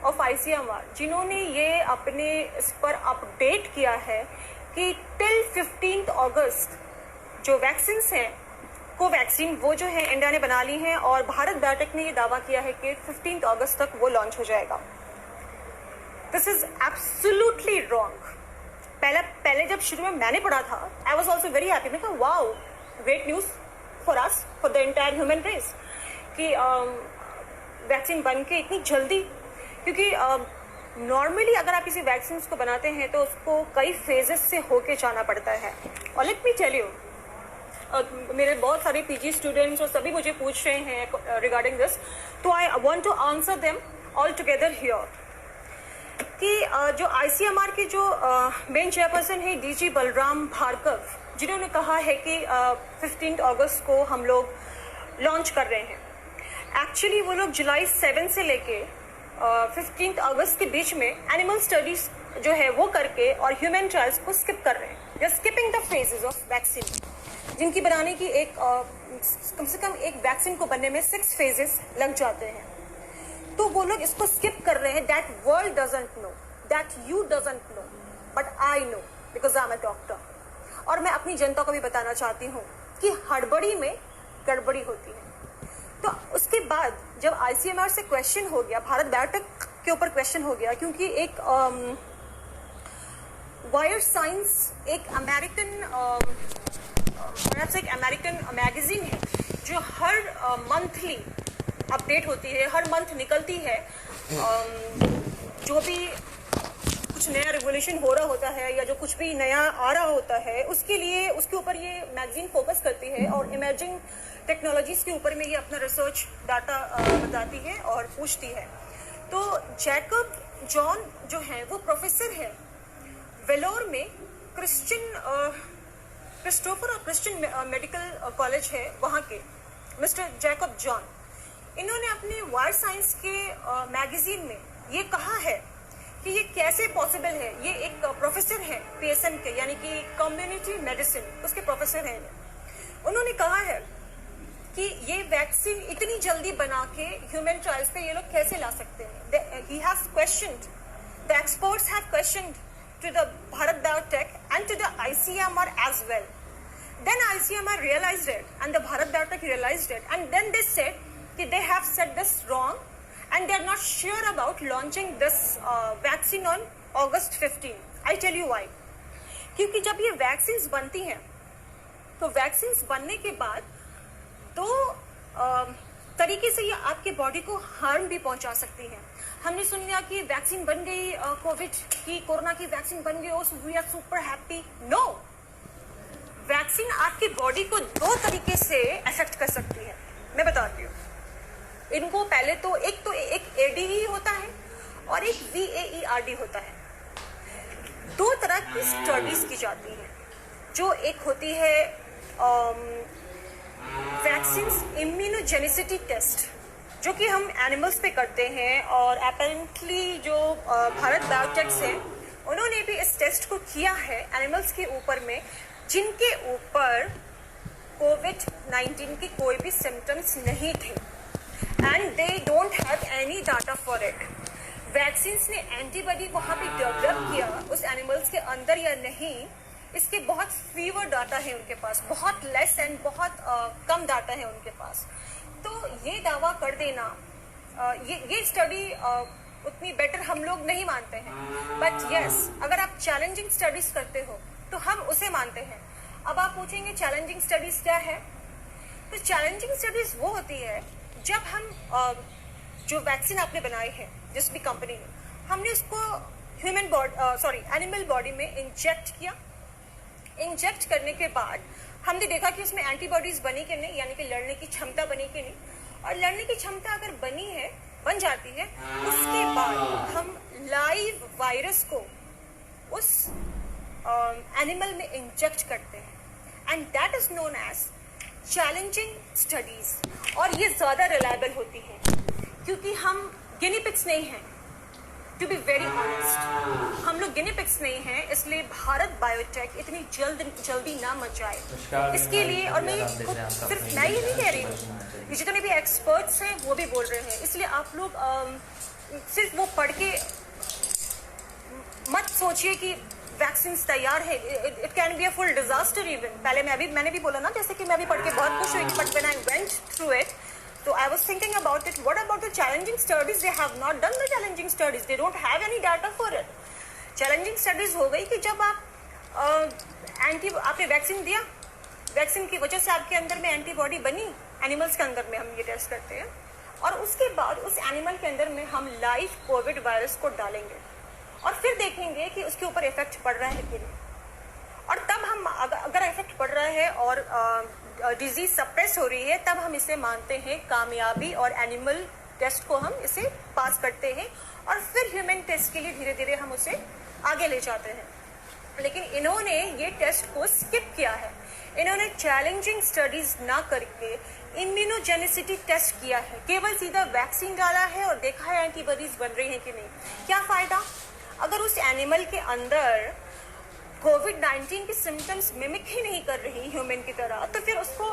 Of ICMR जिन्होंने ये अपने इस पर अपडेट किया है कि टिल 15 अगस्त जो वैक्सीन्स हैं, कोवैक्सीन, वो जो है इंडिया ने बना ली हैं और भारत बायोटेक ने ये दावा किया है कि 15 अगस्त तक वो लॉन्च हो जाएगा। This is absolutely wrong. पहले जब शुरू में मैंने पढ़ा था, I was also very happy. मैं कहा wow, great news for us, for the entire human race कि वैक्सीन बन के इतनी जल्दी, क्योंकि नॉर्मली अगर आप किसी वैक्सीन को बनाते हैं तो उसको कई फेजेस से होके जाना पड़ता है। और लेट मी टेल यू, मेरे बहुत सारे PG स्टूडेंट्स और सभी मुझे पूछ रहे हैं रिगार्डिंग दिस, तो I want to answer them all together here कि जो ICMR के जो मेन चेयरपर्सन है DG बलराम भार्गव, जिन्होंने कहा है कि 15 अगस्त को हम लोग लॉन्च कर रहे हैं। एक्चुअली वो लोग जुलाई 7 से लेके 15 अगस्त के बीच में एनिमल स्टडीज जो है वो करके और ह्यूमन ट्रायल्स को स्किप कर रहे हैं। They are skipping the phases of vaccine, जिनकी बनाने की कम से कम एक वैक्सीन को बनने में 6 फेजेस लग जाते हैं। तो वो लोग इसको स्किप कर रहे हैं। That world doesn't know, that you doesn't know, but I know because I am a doctor. और मैं अपनी जनता को भी बताना चाहती हूँ कि हड़बड़ी में गड़बड़ी होती है। तो उसके बाद जब ICMR से क्वेश्चन हो गया, भारत बायोटेक के ऊपर क्वेश्चन हो गया, क्योंकि एक वायर साइंस एक अमेरिकन मैगजीन है जो हर मंथली अपडेट होती है, हर मंथ निकलती है। जो भी कुछ नया रेवोल्यूशन हो रहा होता है या जो कुछ भी नया आ रहा होता है, उसके लिए उसके ऊपर ये मैगजीन फोकस करती है और इमर्जिंग टेक्नोलॉजीज के ऊपर में ये अपना रिसर्च डाटा बताती है और पूछती है। तो जैकब जॉन जो है वो प्रोफेसर है वेलोर में, क्रिस्टोफर और क्रिश्चियन मेडिकल कॉलेज है वहाँ के, मिस्टर जैकब जॉन। इन्होंने अपने वायर साइंस के मैगजीन में ये कहा है कि ये कैसे पॉसिबल है। ये एक प्रोफेसर है PSM के, यानी कि कम्युनिटी मेडिसिन, उसके प्रोफेसर हैं। उन्होंने कहा है कि ये वैक्सीन इतनी जल्दी बना के ह्यूमन ट्रायल्स पे ये लोग कैसे ला सकते हैं। He has questioned, the experts have questioned to the Bharat Biotech and to the ICMR as well. Then ICMR realized it and the Bharat Biotech realized it, and then they said that they have said this wrong and they are not sure about launching this vaccine on August 15. I'll tell you why. क्योंकि जब ये vaccines बनती हैं तो vaccines बनने के बाद दो तरीके से ये आपके बॉडी को हार्म भी पहुंचा सकती है। हमने सुन लिया कि वैक्सीन बन गई, कोविड की, कोरोना की वैक्सीन बन गई, so we are super happy. No, vaccine आपकी बॉडी को 2 तरीके से अफेक्ट कर सकती है। मैं बताती हूँ इनको। पहले तो एक ADE होता है और एक VAERD होता है। 2 तरह की स्टडीज की जाती हैं। जो एक होती है वैक्सीन इम्यूनोजेनिसिटी टेस्ट, जो कि हम एनिमल्स पे करते हैं, और अपेरेंटली जो भारत बायोटेक है उन्होंने भी इस टेस्ट को किया है एनिमल्स के ऊपर में, जिनके ऊपर COVID-19 के कोई भी सिम्टम्स नहीं थे and they don't have any data for it. Vaccines ने एंटीबॉडी वहाँ पे डेवलप किया उस एनिमल्स के अंदर या नहीं, इसके बहुत फीवर डाटा है उनके पास, बहुत लेस एंड बहुत कम डाटा है उनके पास। तो ये दावा कर देना, ये स्टडी उतनी बेटर हम लोग नहीं मानते हैं। बट यस, अगर आप चैलेंजिंग स्टडीज करते हो तो हम उसे मानते हैं। अब आप पूछेंगे चैलेंजिंग स्टडीज क्या है? तो चैलेंजिंग स्टडीज वो होती है जब हम जो वैक्सीन आपने बनाई है जिस भी कंपनी ने, हमने उसको एनिमल बॉडी में इंजेक्ट किया। इंजेक्ट करने के बाद हमने देखा कि उसमें एंटीबॉडीज बनी कि नहीं, यानी कि लड़ने की क्षमता बनी कि नहीं, और लड़ने की क्षमता अगर बन जाती है, उसके बाद हम लाइव वायरस को उस एनिमल में इंजेक्ट करते हैं and that is known as challenging studies. और ये ज्यादा रिलायबल होती है क्योंकि हम गिनी पिग्स नहीं हैं, टू बी वेरी ऑनेस्ट, हम लोग गिनी पिग्स नहीं हैं, इसलिए भारत बायोटेक इतनी जल्दी ना मच जाए इसके लिए। और मैं सिर्फ मैं ये नहीं कह रही हूँ, जितने भी एक्सपर्ट्स हैं वो भी बोल रहे हैं, इसलिए आप लोग सिर्फ वो पढ़ के मत सोचिए कि वैक्सीन तैयार है। It can be a full disaster even. पहले मैंने भी बोला ना, जैसे कि मैं भी पढ़ के बहुत खुश हुई, but when I went through it, so I was thinking about it, what about the challenging studies? They have not done the challenging studies, they don't have any data for it. challenging studies हो गई कि जब आप आपने vaccine दिया, vaccine की वजह से आपके अंदर में एंटीबॉडी बनी, एनिमल्स के अंदर में हम ये टेस्ट करते हैं, और उसके बाद उस एनिमल के अंदर में हम लाइव कोविड वायरस को डालेंगे और फिर देखेंगे कि उसके ऊपर इफेक्ट पड़ रहा है कि नहीं। और तब हम अगर इफेक्ट पड़ रहा है और डिजीज सप्रेस हो रही है, तब हम इसे मानते हैं कामयाबी और एनिमल टेस्ट को हम इसे पास करते हैं और फिर ह्यूमन टेस्ट के लिए धीरे धीरे हम उसे आगे ले जाते हैं। लेकिन इन्होंने ये टेस्ट को स्किप किया है, इन्होंने चैलेंजिंग स्टडीज ना करके इम्यूनोजेनिसिटी टेस्ट किया है, केवल सीधा वैक्सीन डाला है और देखा है एंटीबॉडीज बन रही हैं कि नहीं। क्या फायदा अगर उस एनिमल के अंदर कोविड-19 की सिम्टम्स मिमिक ही नहीं कर रही ह्यूमन की तरह, तो फिर उसको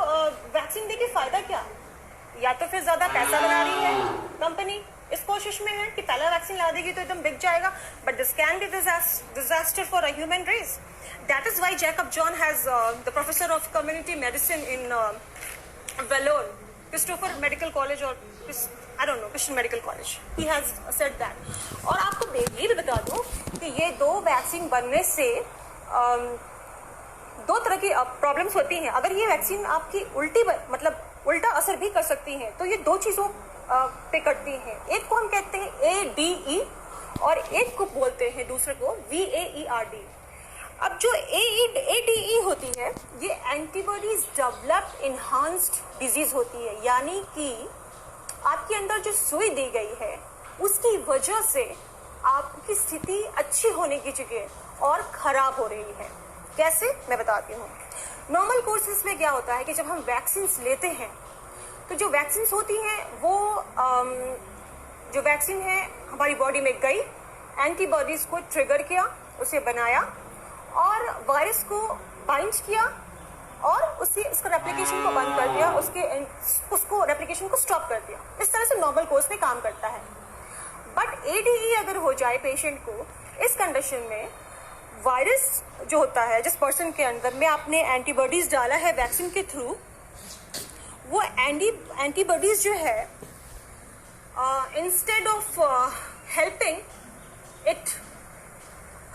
वैक्सीन देके फायदा क्या? या तो फिर ज्यादा पैसा बना रही है कंपनी, इस कोशिश में है कि पहला वैक्सीन ला देगी तो एकदम बिक जाएगा, but this can be disaster for a human race. That is why Jacob John has the professor of community medicine in Vellore, Christopher medical college, और I don't know, Christian Medical College. He has said that. और आपको ये भी बता दूं कि ये दो वैक्सीन बनने से दो तरह की प्रॉब्लम्स होती हैं। अगर ये वैक्सीन आपकी उल्टा असर भी कर सकती हैं, तो ये दो चीज़ों पे करती हैं। एक को हम कहते हैं ADE और एक को बोलते हैं दूसरे को VAERD। अब जो ADE होती है, ये एंटीबॉडीज डेवलप्ड इन्हांस्ड डिजीज होती है, यानी कि आपके अंदर जो सुई दी गई है उसकी वजह से आपकी स्थिति अच्छी होने की जगह और खराब हो रही है। कैसे, मैं बताती हूँ। नॉर्मल कोर्सेज में क्या होता है कि जब हम वैक्सीन लेते हैं, तो जो वैक्सीन होती हैं वो जो वैक्सीन है हमारी बॉडी में गई, एंटीबॉडीज को ट्रिगर किया, उसे बनाया और वायरस को बाइंड किया और उसका रेप्लिकेशन को बंद कर दिया, उसको रेप्लिकेशन को स्टॉप कर दिया। इस तरह से नॉर्मल कोर्स में काम करता है। बट ADE अगर हो जाए पेशेंट को, इस कंडीशन में वायरस जो होता है जिस पर्सन के अंदर में आपने एंटीबॉडीज डाला है वैक्सीन के थ्रू, वो एंटीबॉडीज जो है instead of helping it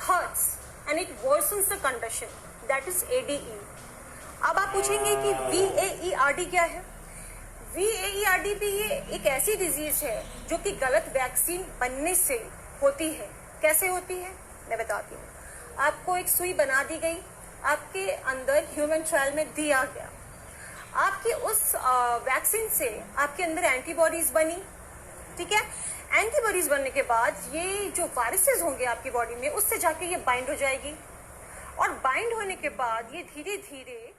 hurts and it versions the condition, that is ADE। अब आप पूछेंगे कि VAERD क्या है? VAERD भी ये एक ऐसी डिजीज है जो कि गलत वैक्सीन बनने से होती है। कैसे होती है, मैं बताती हूँ। आपको एक सुई बना दी गई, आपके अंदर ह्यूमन ट्रायल में दिया गया, आपकी उस वैक्सीन से आपके अंदर एंटीबॉडीज बनी, ठीक है। एंटीबॉडीज बनने के बाद ये जो वायरसेस होंगे आपकी बॉडी में, उससे जाके ये बाइंड हो जाएगी और बाइंड होने के बाद ये धीरे धीरे